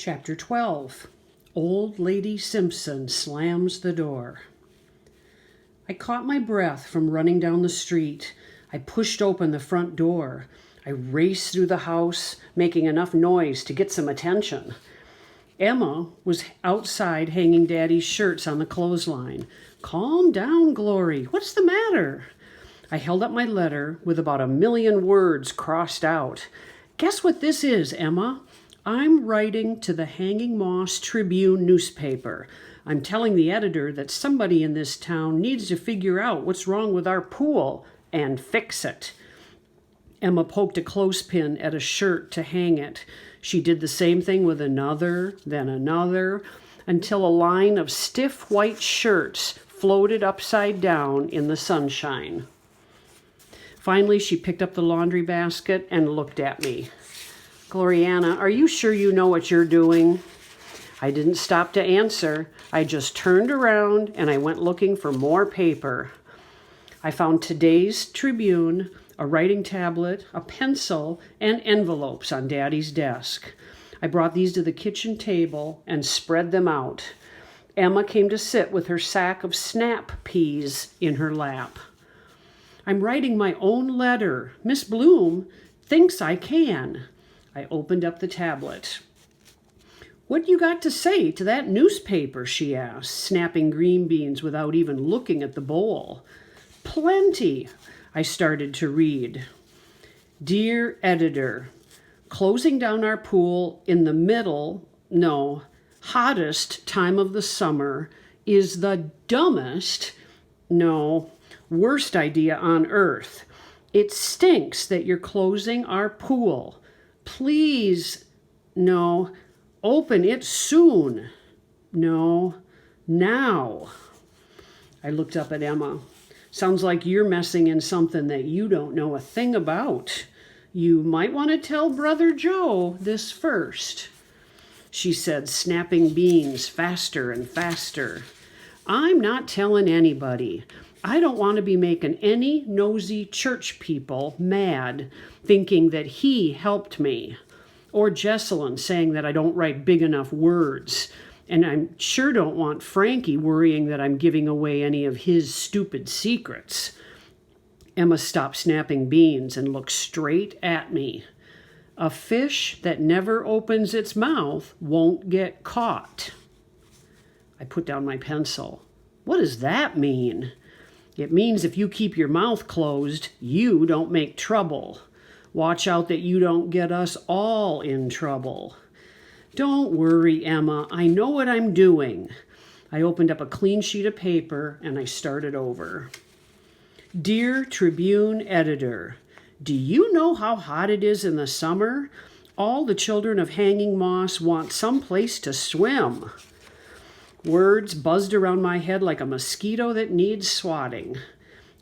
Chapter 12. Old Lady Simpson Slams the Door. I caught my breath from running down the street. I pushed open the front door. I raced through the house, making enough noise to get some attention. Emma was outside hanging Daddy's shirts on the clothesline. "Calm down, Glory. What's the matter?" I held up my letter with about 1,000,000 words crossed out. "Guess what this is, Emma? I'm writing to the Hanging Moss Tribune newspaper. I'm telling the editor that somebody in this town needs to figure out what's wrong with our pool and fix it." Emma poked a clothespin at a shirt to hang it. She did the same thing with another, then another, until a line of stiff white shirts floated upside down in the sunshine. Finally, she picked up the laundry basket and looked at me. "Gloriana, are you sure you know what you're doing?" I didn't stop to answer. I just turned around and I went looking for more paper. I found today's Tribune, a writing tablet, a pencil, and envelopes on Daddy's desk. I brought these to the kitchen table and spread them out. Emma came to sit with her sack of snap peas in her lap. "I'm writing my own letter. Miss Bloom thinks I can." I opened up the tablet. "What you got to say to that newspaper?" she asked, snapping green beans without even looking at the bowl. "Plenty." I started to read. "Dear Editor, closing down our pool in the hottest time of the summer is the worst idea on earth. It stinks that you're closing our pool. Please, open it soon. Now." I looked up at Emma. "Sounds like you're messing in something that you don't know a thing about. You might want to tell Brother Joe this first," she said, snapping beans faster and faster. "I'm not telling anybody. I don't want to be making any nosy church people mad, thinking that he helped me. Or Jesselyn saying that I don't write big enough words. And I sure don't want Frankie worrying that I'm giving away any of his stupid secrets." Emma stopped snapping beans and looked straight at me. "A fish that never opens its mouth won't get caught." I put down my pencil. "What does that mean?" "It means if you keep your mouth closed, you don't make trouble. Watch out that you don't get us all in trouble." "Don't worry, Emma. I know what I'm doing." I opened up a clean sheet of paper and I started over. "Dear Tribune Editor, do you know how hot it is in the summer? All the children of Hanging Moss want some place to swim." Words buzzed around my head like a mosquito that needs swatting.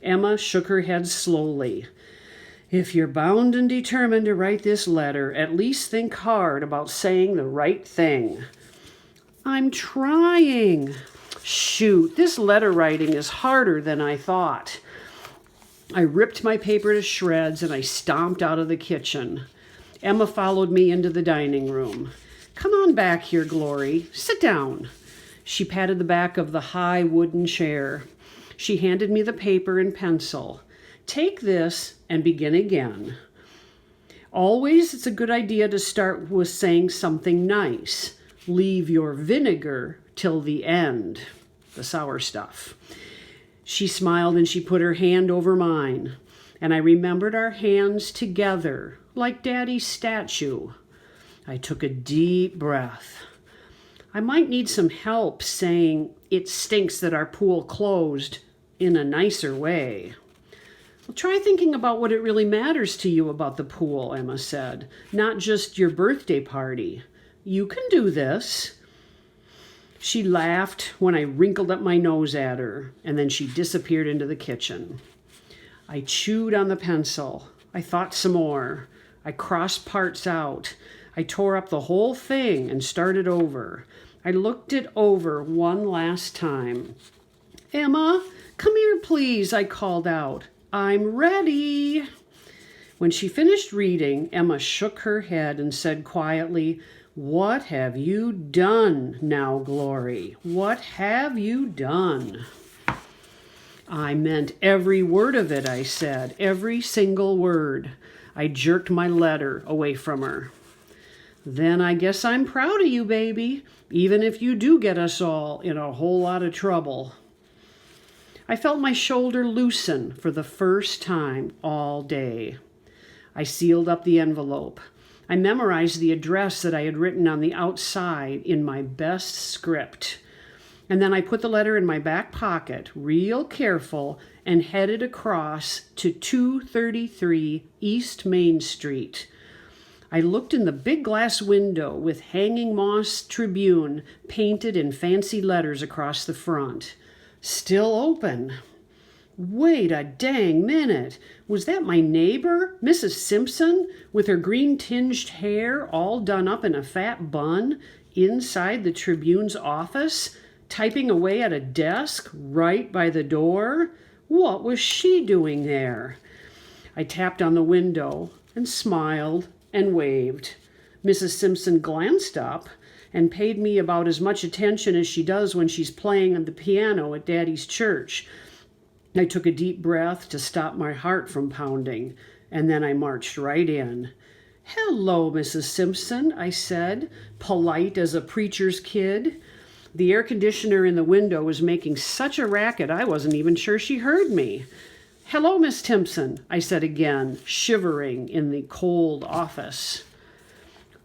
Emma shook her head slowly. "If you're bound and determined to write this letter, at least think hard about saying the right thing." "I'm trying." "Shoot, this letter writing is harder than I thought." I ripped my paper to shreds and I stomped out of the kitchen. Emma followed me into the dining room. "Come on back here, Glory. Sit down." She patted the back of the high wooden chair. She handed me the paper and pencil. "Take this and begin again. Always it's a good idea to start with saying something nice. Leave your vinegar till the end." The sour stuff. She smiled and she put her hand over mine. And I remembered our hands together, like Daddy's statue. I took a deep breath. I might need some help saying "it stinks that our pool closed" in a nicer way. "Well, try thinking about what it really matters to you about the pool," Emma said. "Not just your birthday party. You can do this." She laughed when I wrinkled up my nose at her, and then she disappeared into the kitchen. I chewed on the pencil. I thought some more. I crossed parts out. I tore up the whole thing and started over. I looked it over one last time. "Emma, come here, please," I called out. "I'm ready." When she finished reading, Emma shook her head and said quietly, What have you done now, Glory? What have you done? I meant every word of it, I said, every single word. I jerked my letter away from her. Then I guess I'm proud of you, baby, even if you do get us all in a whole lot of trouble. I felt my shoulder loosen for the first time all day. I sealed up the envelope. I memorized the address that I had written on the outside in my best script. And then I put the letter in my back pocket, real careful, and headed across to 233 East Main Street. I looked in the big glass window with Hanging Moss Tribune painted in fancy letters across the front. Still open. Wait a dang minute. Was that my neighbor, Mrs. Simpson, with her green-tinged hair all done up in a fat bun, inside the Tribune's office, typing away at a desk right by the door? What was she doing there? I tapped on the window and smiled and waved. Mrs. Simpson glanced up and paid me about as much attention as she does when she's playing on the piano at Daddy's church. I took a deep breath to stop my heart from pounding, and then I marched right in. "Hello, Mrs. Simpson," I said, polite as a preacher's kid. The air conditioner in the window was making such a racket I wasn't even sure she heard me. "Hello, Miss Simpson," I said again, shivering in the cold office.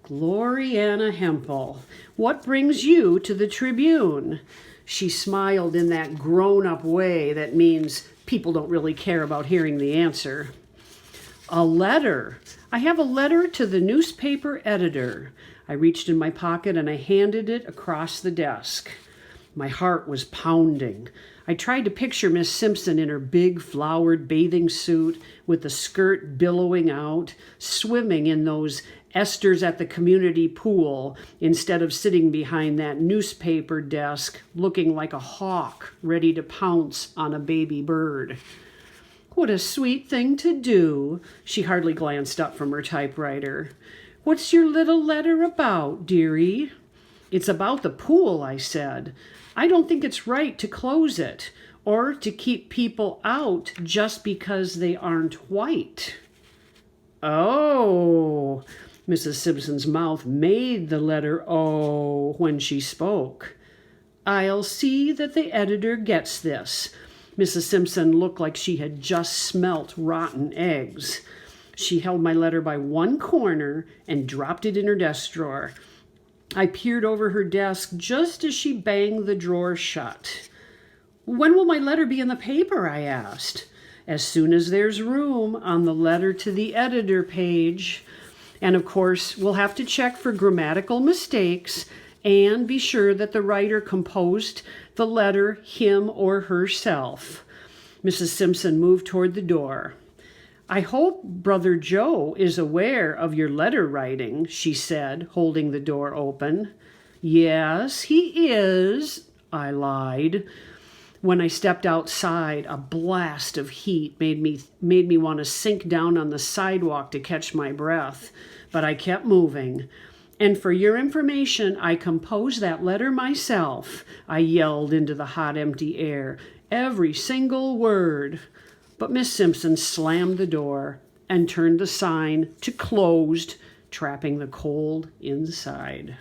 "Gloriana Hempel, what brings you to the Tribune?" She smiled in that grown-up way that means people don't really care about hearing the answer. "A letter. I have a letter to the newspaper editor." I reached in my pocket and I handed it across the desk. My heart was pounding. I tried to picture Miss Simpson in her big flowered bathing suit with the skirt billowing out, swimming in those esters at the community pool instead of sitting behind that newspaper desk looking like a hawk ready to pounce on a baby bird. What a sweet thing to do. She hardly glanced up from her typewriter. "What's your little letter about, dearie?" "It's about the pool," I said. "I don't think it's right to close it or to keep people out just because they aren't white." "Oh." Mrs. Simpson's mouth made the letter O when she spoke. "I'll see that the editor gets this." Mrs. Simpson looked like she had just smelt rotten eggs. She held my letter by one corner and dropped it in her desk drawer. I peered over her desk just as she banged the drawer shut. "When will my letter be in the paper?" I asked. "As soon as there's room on the letter to the editor page. And of course, we'll have to check for grammatical mistakes and be sure that the writer composed the letter him or herself." Mrs. Simpson moved toward the door. "I hope Brother Joe is aware of your letter writing," she said, holding the door open. "Yes, he is," I lied. When I stepped outside, a blast of heat made me want to sink down on the sidewalk to catch my breath, but I kept moving. "And for your information, I composed that letter myself," I yelled into the hot, empty air. "Every single word." But Miss Simpson slammed the door and turned the sign to closed, trapping the cold inside.